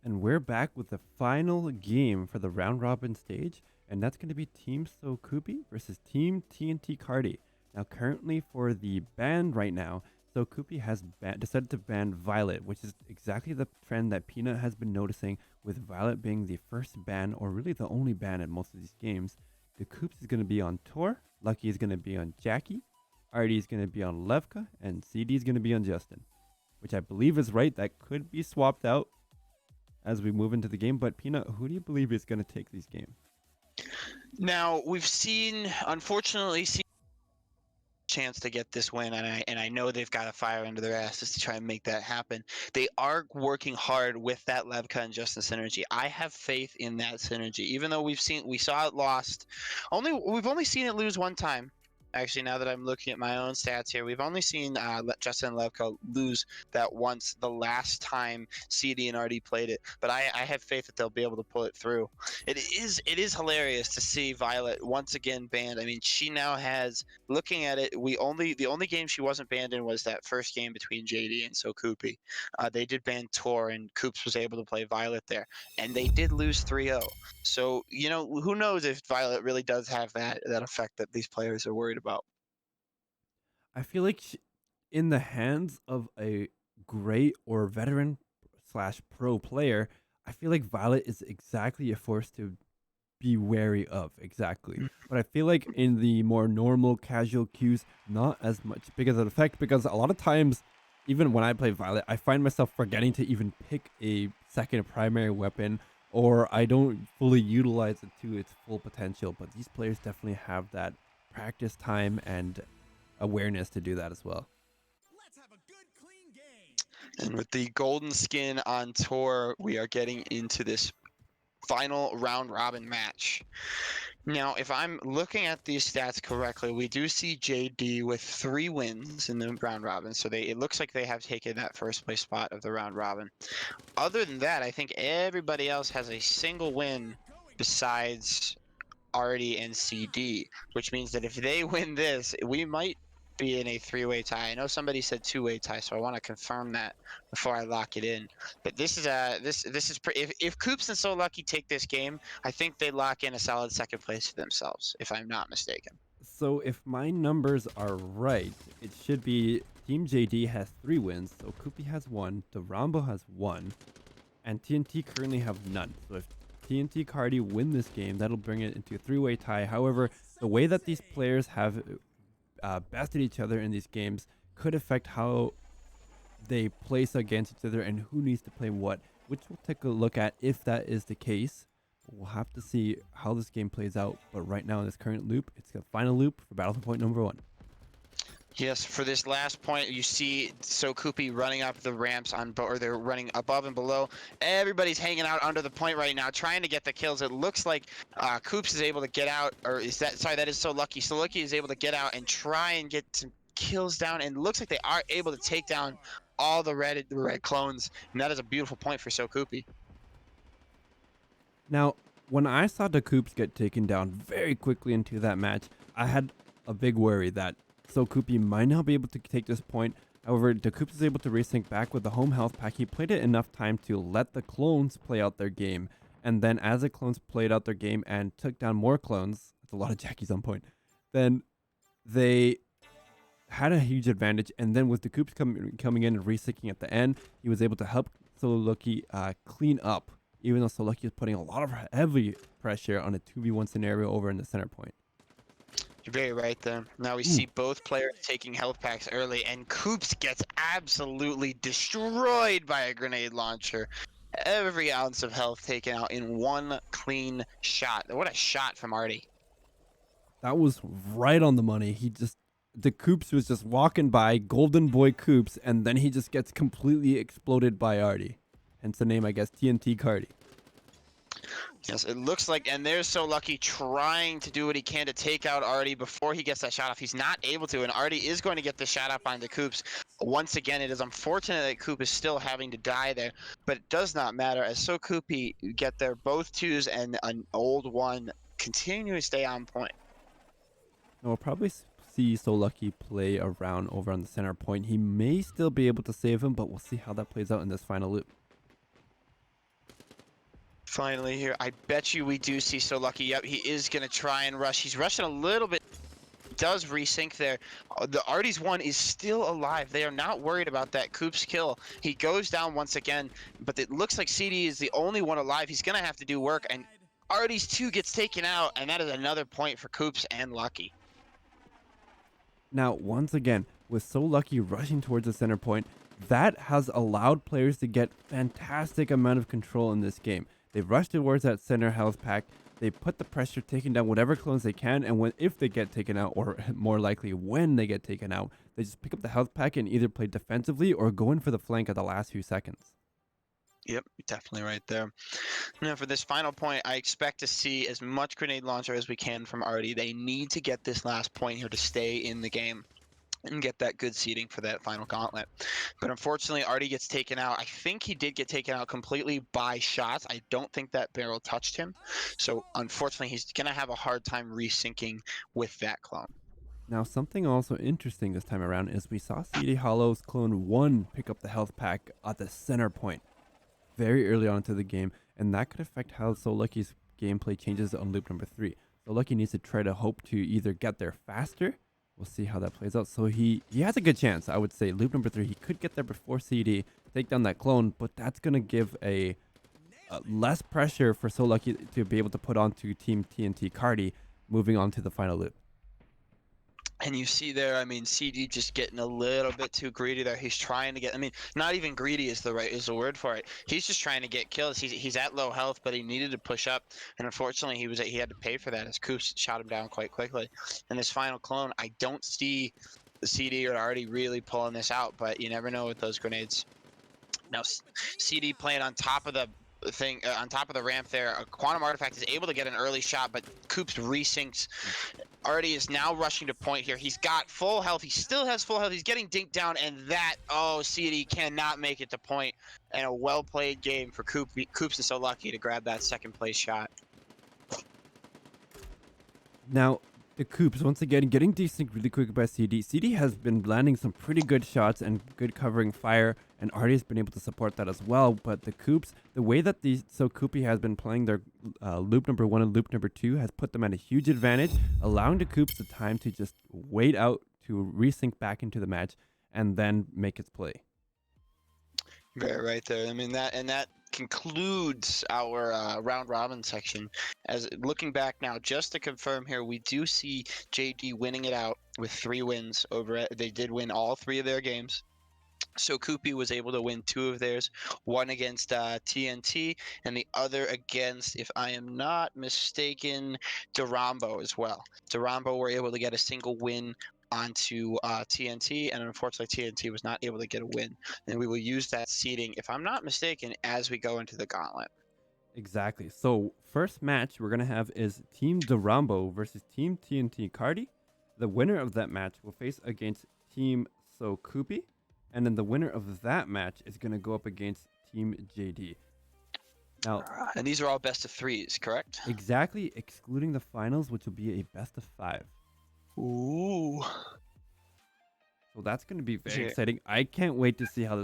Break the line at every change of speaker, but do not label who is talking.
And we're back with the final game for the round robin stage, and that's going to be Team Sokupi versus Team TNT Cardi. Now, currently for the ban right now, Sokupi has decided to ban Violet, which is exactly the trend that Peanut has been noticing, with Violet being the first ban, or really the only ban in most of these games. The Coops is going to be on Tor, Lucky is going to be on Jackie, Artie is going to be on Levka, and CD is going to be on Justin, which I believe is right. That could be swapped out as we move into the game. But Peanut, who do you believe is going to take these games?
Now we've seen, unfortunately, seen a chance to get this win, and I know they've got a fire under their asses to try and make that happen. They are working hard with that Levka and Justin synergy. I have faith in that synergy, even though we saw it lost. We've only seen it lose one time. Actually, now that I'm looking at my own stats here, we've only seen Justin and Levka lose that once, the last time CD and RD played it. But I have faith that they'll be able to pull it through. It is hilarious to see Violet once again banned. I mean, she now has, looking at it, the only game she wasn't banned in was that first game between JD and Sokupi. They did ban Tor, and Coops was able to play Violet there, and they did lose 3-0. So, who knows if Violet really does have that effect that these players are worried about.
I feel like in the hands of a great or veteran slash pro player, I feel like Violet is exactly a force to be wary of. Exactly. But I feel like in the more normal casual queues, not as much big of an effect, because a lot of times, even when I play Violet, I find myself forgetting to even pick a second primary weapon, or I don't fully utilize it to its full potential. But these players definitely have that practice time and awareness to do that as well.
And with the golden skin on tour, we are getting into this final round robin match. Now, if I'm looking at these stats correctly, we do see JD with 3 wins in the round robin. So it looks like they have taken that first place spot of the round robin. Other than that, I think everybody else has a single win besides Artie and CD, which means that if they win this, we might be in a 3-way tie. I know somebody said 2-way tie, so I want to confirm that before I lock it in. But this is if Coops and So Lucky take this game, I think they lock in a solid second place for themselves, if I'm not mistaken.
So if my numbers are right, it should be Team JD has 3 wins, so Kupi has 1, Rambo has 1, and TNT currently have none. So if TNT Cardi win this game, that'll bring it into a 3-way tie. However, the way that these players have bested each other in these games could affect how they place against each other and who needs to play what, which we'll take a look at if that is the case. We'll have to see how this game plays out. But right now in this current loop, it's the final loop for Battlefield Point number 1.
Yes, for this last point, you see Sokupi running up the ramps or they're running above and below. Everybody's hanging out under the point right now, trying to get the kills. It looks like Coops is able to get out, or that is So Lucky. So Lucky is able to get out and try and get some kills down, and it looks like they are able to take down all the red clones, and that is a beautiful point for Sokupi.
Now, when I saw the Coops get taken down very quickly into that match, I had a big worry that Sokupi might not be able to take this point. However, the Coops is able to resync back with the home health pack. He played it enough time to let the clones play out their game. And then as the clones played out their game and took down more clones, that's a lot of Jackies on point, then they had a huge advantage. And then with the Coops coming in and resyncing at the end, he was able to help Soluki clean up, even though Soluki is putting a lot of heavy pressure on a 2v1 scenario over in the center point.
You're very right there. Now we see both players taking health packs early, and Coops gets absolutely destroyed by a grenade launcher. Every ounce of health taken out in one clean shot. What a shot from Artie.
That was right on the money. The Coops was just walking by, Golden Boy Coops, and then he just gets completely exploded by Artie. Hence the name, I guess, TNT Cardi.
Yes, it looks like, and there's So Lucky trying to do what he can to take out Artie before he gets that shot off. He's not able to, and Artie is going to get the shot up on the Coops. Once again, it is unfortunate that Coop is still having to die there, but it does not matter, as So Coopy get there both 2s and an old 1 continue to stay on point.
We'll probably see So Lucky play around over on the center point. He may still be able to save him, but we'll see how that plays out in this final loop.
Finally here. I bet you we do see So Lucky. Yep, he is going to try and rush. He's rushing a little bit. Does resync there. The Artie's one is still alive. They are not worried about that Coop's kill. He goes down once again, but it looks like CD is the only one alive. He's going to have to do work, and Artie's 2 gets taken out, and that is another point for Coops and Lucky.
Now, once again, with So Lucky rushing towards the center point, that has allowed players to get fantastic amount of control in this game. They rush towards that center health pack, they put the pressure, taking down whatever clones they can, and if they get taken out, or more likely when they get taken out, they just pick up the health pack and either play defensively or go in for the flank at the last few seconds.
Yep, definitely right there. Now for this final point, I expect to see as much grenade launcher as we can from Artie. They need to get this last point here to stay in the game and get that good seeding for that final gauntlet. But unfortunately, Artie gets taken out. I think he did get taken out completely by shots. I don't think that barrel touched him. So unfortunately, he's going to have a hard time resyncing with that clone.
Now, something also interesting this time around is we saw CD Hollow's clone 1 pick up the health pack at the center point very early on into the game, and that could affect how So Lucky's gameplay changes on loop number 3. So Lucky needs to try to hope to either get there faster. We'll see how that plays out. So he has a good chance, I would say. Loop number 3, he could get there before CD, take down that clone, but that's going to give a less pressure for So Lucky to be able to put onto Team TNT Cardi, moving on to the final loop.
And you see there, I mean, CD just getting a little bit too greedy there. He's trying to get, I mean, not even greedy is the word for it. He's just trying to get kills. He's at low health, but he needed to push up, and unfortunately, he had to pay for that as Koops shot him down quite quickly. And this final clone, I don't see the CD or already really pulling this out, but you never know with those grenades. Now, CD playing on top of the thing, on top of the ramp there. A Quantum Artifact is able to get an early shot, but Koops resyncs. Artie is now rushing to point here. He's got full health. He still has full health. He's getting dinked down, and that, oh, CD cannot make it to point. And a well-played game for Koops is So Lucky to grab that second place shot.
Now, the Koops, once again, getting desynced really quick by CD. CD has been landing some pretty good shots and good covering fire, and Artie has been able to support that as well. But the Koops, the way that the So Koopy has been playing their loop number 1 and loop number 2 has put them at a huge advantage, allowing the Koops the time to just wait out to resync back into the match and then make its play.
Very right there. I mean, that concludes our round robin section. As looking back now, just to confirm here, we do see JD winning it out with 3 wins over it. They did win all 3 of their games. So Koopy was able to win 2 of theirs, one against TNT and the other against, if I am not mistaken, Durambo as well. Durambo were able to get a single win onto TNT, and unfortunately TNT was not able to get a win. And we will use that seeding, if I'm not mistaken, as we go into the gauntlet.
Exactly. So first match we're going to have is Team Durambo versus Team TNT Cardi. The winner of that match will face against Team So Koopy. And then the winner of that match is going to go up against Team JD. Now,
and these are all best of 3s, correct?
Exactly, excluding the finals, which will be a best of 5.
Ooh.
So that's going to be very exciting. I can't wait to see how this